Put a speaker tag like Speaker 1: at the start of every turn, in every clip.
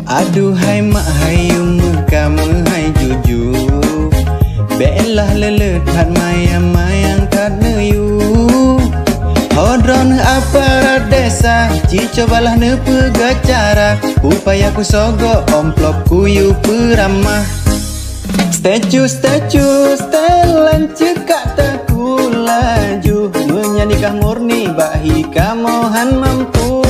Speaker 1: Aduhai mak hayung kamu hai jujur belah lelet hat mayang kat neyu hodron aparat desa ci cobalah ne pegacara upaya ku sogok omplop kuyu peramah statue setelan cekak taku laju menyanyikan murni bahi kamohan mampu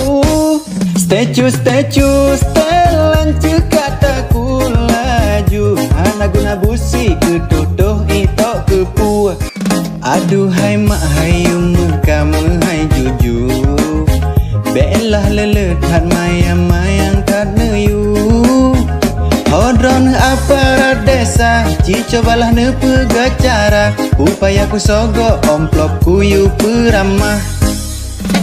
Speaker 1: statue setelan cekak taku laju hana guna busi kedodoh itok kepu aduhai mak hayung kamu hai jujur belah lelet hat mayang kat neyu hodron aparat desa ci cobalah ne pegacara upaya ku sogok omplop kuyu peramah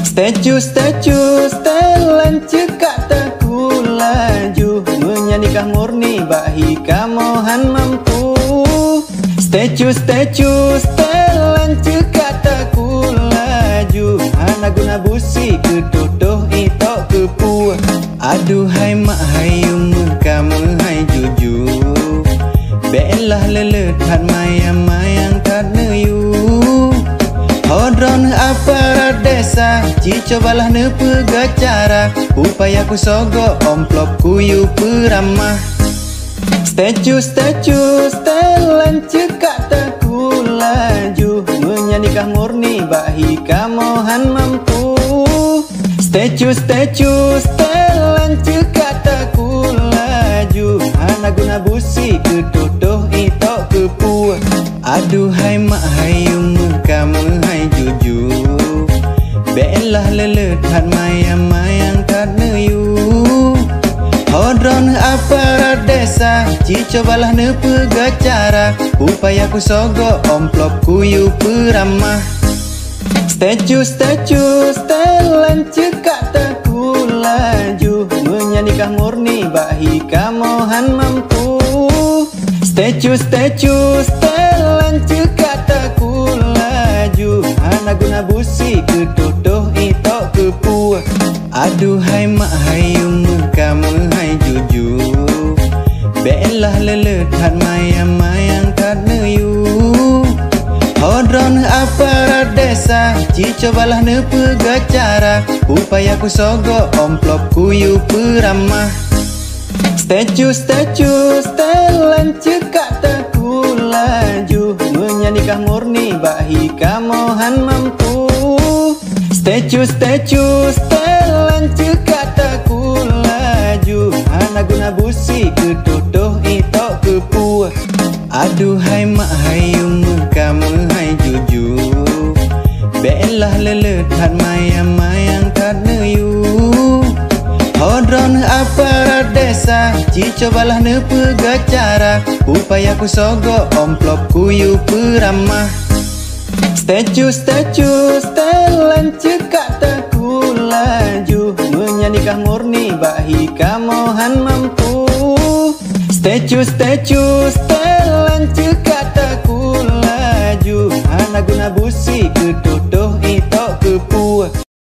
Speaker 1: statue setelan cekak taku laju menyanyikan murni bahi kamohan mampu statue setelan cekak taku laju hana guna busi kedodoh itok kepu aduhai mak hayung kamu hai jujur belah lelet hat mayang kat neyu hodron aparat desa ci cobalah ne pegacara upaya ku sogok omplop kuyu peramah statue setelan cekak taku laju menyanyikan murni bahi kamohan mampu statue setelan cekak taku laju hana guna busi kedodoh itok kepu aduhai mak hayung kamu hai jujur belah lelet hat mayang kat neyu hodron aparat desa ci cobalah ne pegacara upaya ku sogok omplop kuyu peramah statue setelan cekak taku laju menyanyikan murni bahi kamohan mampu statue setelan cekak taku laju hana guna busi kedodoh itok kepu aduhai mak hayung kamu hai jujur belah lelet hat mayang kat neyu hodron aparat desa ci cobalah ne pegacara upaya ku sogok omplop kuyu peramah statue setelan cekak taku laju menyanyikan murni bahi kamohan mampu statue setelan cekak taku laju hana guna busi kedodoh itok kepu aduhai mak hayung kamu hai jujur belah lelet hat mayang kat neyu hodron aparat desa ci cobalah ne pegacara upaya ku sogok omplop kuyu peramah statue setelan cekak taku laju menyanyikan murni bahi kamohan mampu statue setelan cekak taku laju hana guna busi kedodoh